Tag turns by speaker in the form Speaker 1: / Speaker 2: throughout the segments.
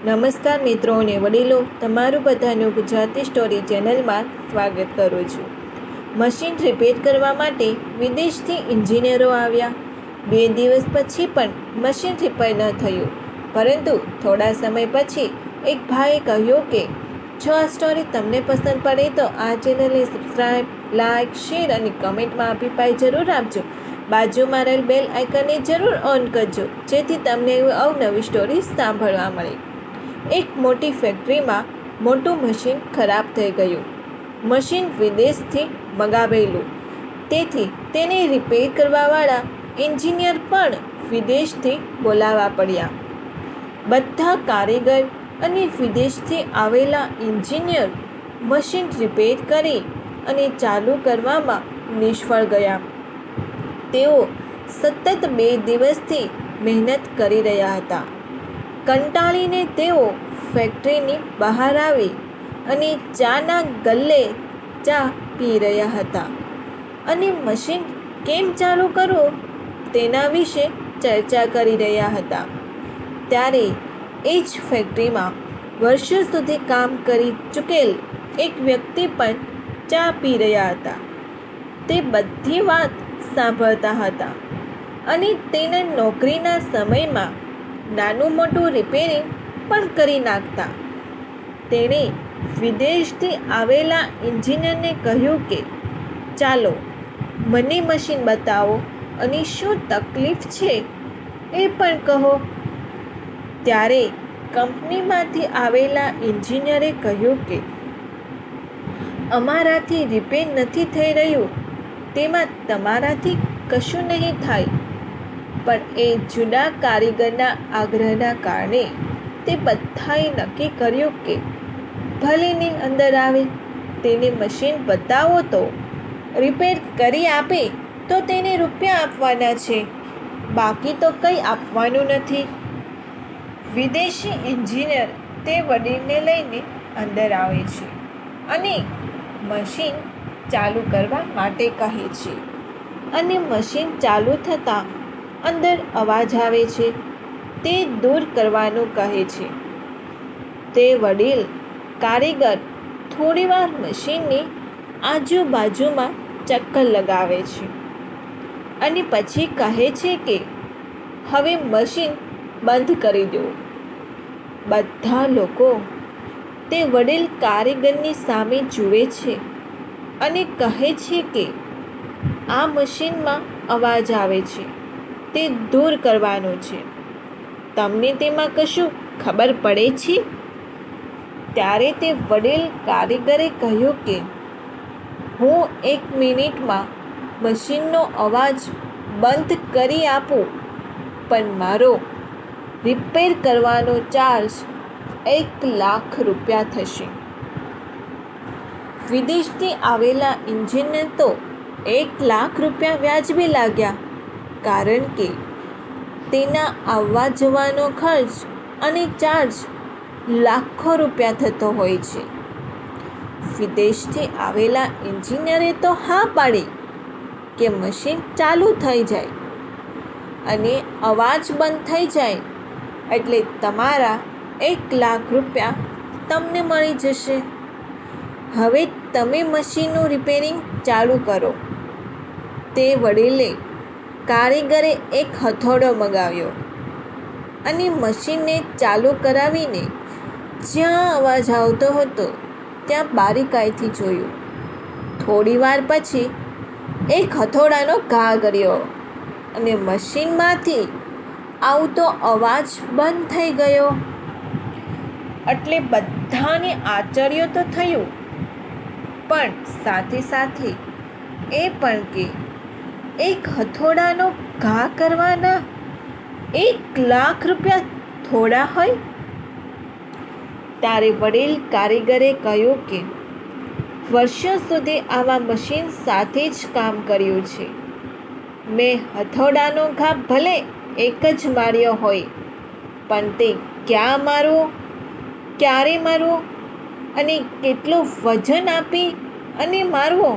Speaker 1: નમસ્કાર મિત્રો અને વડીલો, તમારું બધાનું ગુજરાતી સ્ટોરી ચેનલમાં સ્વાગત કરું છું. મશીન રિપેર કરવા માટે વિદેશથી એન્જિનિયરો આવ્યા. 2 દિવસ પછી પણ મશીન રિપેર ન થયું, પરંતુ થોડા સમય પછી એક ભાઈએ કહ્યું કે જો આ સ્ટોરી તમને પસંદ પડે તો આ ચેનલને સબસ્ક્રાઈબ, લાઇક, શેર અને કમેન્ટમાં અભિપ્રાય જરૂર આપજો. બાજુમાં રહેલ બેલ આઇકનને જરૂર ઓન કરજો, જેથી તમને અવનવી સ્ટોરી સાંભળવા મળે. એક મોટી ફેક્ટરીમાં મોટું મશીન ખરાબ થઈ ગયું. મશીન વિદેશથી મંગાવેલું, તેથી તેને રિપેર કરવાવાળા એન્જિનિયર પણ વિદેશથી બોલાવવા પડ્યા. બધા કારીગર અને વિદેશથી આવેલા એન્જિનિયર મશીન રિપેર કરી અને ચાલુ કરવામાં નિષ્ફળ ગયા. તેઓ સતત 2 દિવસથી મહેનત કરી રહ્યા હતા. કંટાળીને તેઓ ફેક્ટરીની બહાર આવી અને ચાના ગલ્લે ચા પી રહ્યા હતા અને મશીન કેમ ચાલુ કરવું તેના વિશે ચર્ચા કરી રહ્યા હતા. ત્યારે એ જ ફેક્ટરીમાં વર્ષો સુધી કામ કરી ચૂકેલ એક વ્યક્તિ પણ ચા પી રહ્યા હતા. તે બધી વાત સાંભળતા હતા અને તેના નોકરીના સમયમાં નાનું મોટું રિપેરિંગ પણ કરી નાખતા. તેણે વિદેશથી આવેલા એન્જિનિયરને કહ્યું કે ચાલો મને મશીન બતાવો અને શું તકલીફ છે એ પણ કહો. ત્યારે કંપનીમાંથી આવેલા એન્જિનિયરે કહ્યું કે અમારાથી રિપેર નથી થઈ રહ્યું, તેમાં તમારાથી કશું નહીં થાય. પણ એ જૂના કારીગરના આગ્રહના કારણે તે બધાએ નક્કી કર્યું કે ભલેને અંદર આવે, તેને મશીન બતાવો તો રિપેર કરી આપે તો તેને રૂપિયા આપવાના છે, બાકી તો કંઈ આપવાનું નથી. વિદેશી એન્જિનિયર તે વડીલને લઈને અંદર આવે છે અને મશીન ચાલુ કરવા માટે કહે છે અને મશીન ચાલુ થતાં અંદર અવાજ આવે છે તે દૂર કરવાનું કહે છે. તે વડીલ કારીગર થોડીવાર મશીનની આજુબાજુમાં ચક્કર લગાવે છે અને પછી કહે છે કે હવે મશીન બંધ કરી દો. બધા લોકો તે વડીલ કારીગરની સામે જુએ છે અને કહે છે કે આ મશીનમાં અવાજ આવે છે તે દૂર કરવાનો છે, તમને તેમાં કશું ખબર પડે છે? ત્યારે તે વડીલ કારીગરે કહ્યું કે હું 1 મિનિટમાં મશીનનો અવાજ બંધ કરી આપું, પણ મારો રિપેર કરવાનો ચાર્જ 1 લાખ રૂપિયા થશે. વિદેશથી આવેલા એન્જિનિયર તો 1 લાખ રૂપિયા વ્યાજબી લાગ્યા, કારણ કે તેના આવવા જવાનો ખર્ચ અને ચાર્જ લાખો રૂપિયા થતો હોય છે. વિદેશથી આવેલા એન્જિનિયરે તો હા પાડી કે મશીન ચાલુ થઈ જાય અને અવાજ બંધ થઈ જાય એટલે તમારા 1 લાખ રૂપિયા તમને મળી જશે. હવે તમે મશીનનું રિપેરિંગ ચાલુ કરો. તે વડીલે કારીગરે એક હથોડો મંગાવ્યો અને મશીનને ચાલુ કરાવીને જ્યાં અવાજ આવતો હતો ત્યાં બારીકાઈથી જોયું. થોડીવાર પછી એક હથોડાનો ઘા કર્યો અને મશીનમાંથી આવતો અવાજ બંધ થઈ ગયો. એટલે બધાને આશ્ચર્ય તો થયું, પણ સાથે સાથે એ પણ કે એક હથોડાનો ઘા કરવાના 1 લાખ રૂપિયા થોડા હોય? ત્યારે વડીલ કારીગરે કહ્યું કે વર્ષો સુધી આવા મશીન સાથે જ કામ કર્યું છે. મેં હથોડાનો ઘા ભલે એક જ માર્યો હોય, પણ તે ક્યાં મારવો, ક્યારે મારવો અને કેટલું વજન આપી અને મારવો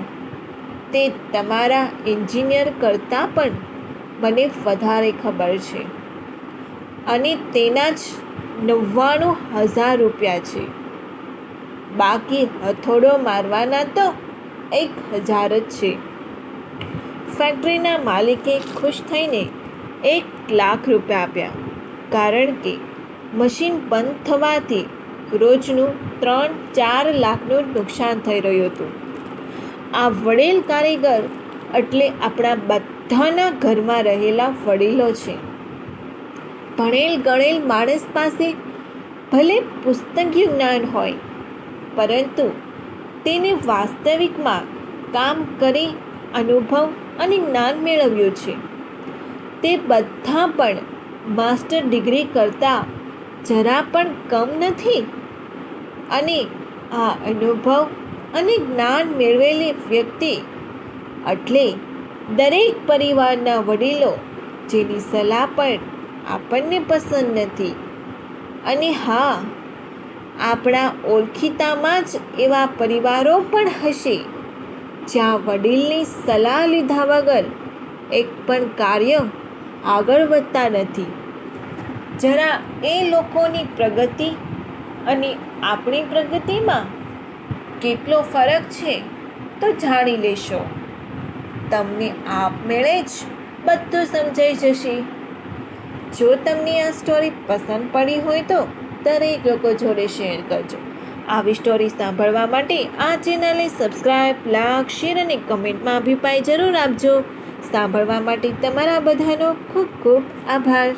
Speaker 1: તે તમારા એન્જિનિયર કરતાં પણ મને વધારે ખબર છે. અને તેના જ 99,000 રૂપિયા છે. બાકી હથોડો મારવાના તો 1,000 જ છે. ફેક્ટરીના માલિકે ખુશ થઈને 1 લાખ રૂપિયા આપ્યા, કારણ કે મશીન બંધ થવાથી રોજનું 3-4 લાખનું નુકસાન થઈ રહ્યું હતું. આ વડીલ કારીગર એટલે આપણા બધાના ઘરમાં રહેલા વડીલો છે. ભણેલ ગણેલ માણસ પાસે ભલે પુસ્તકીય જ્ઞાન હોય, પરંતુ તેને વાસ્તવિકમાં કામ કરી અનુભવ અને જ્ઞાન મેળવ્યું છે. તે બધા પણ માસ્ટર ડિગ્રી કરતાં જરા પણ કમ નથી. અને આ અનુભવ અને જ્ઞાન મેળવેલી વ્યક્તિ એટલે દરેક પરિવારના વડીલો, જેની સલાહ પણ આપણને પસંદ નથી. અને હા, આપણા ઓળખીતામાં જ એવા પરિવારો પણ હશે જ્યાં વડીલની સલાહ લીધા વગર એક પણ કાર્ય આગળ વધતા નથી. જરા એ લોકોની પ્રગતિ અને આપણી પ્રગતિમાં કેટલો ફરક છે તો જાણી લેશો. તમને આપમેળે જ બધું સમજાઈ જશે. જો તમને આ સ્ટોરી પસંદ પડી હોય તો દરેક લોકો જોડે શેર કરજો. આવી સ્ટોરી સાંભળવા માટે આ ચેનલને સબસ્ક્રાઈબ, લાઈક, શેર અને કમેન્ટમાં અભિપ્રાય જરૂર આપજો. સાંભળવા માટે તમારા બધાનો ખૂબ ખૂબ આભાર.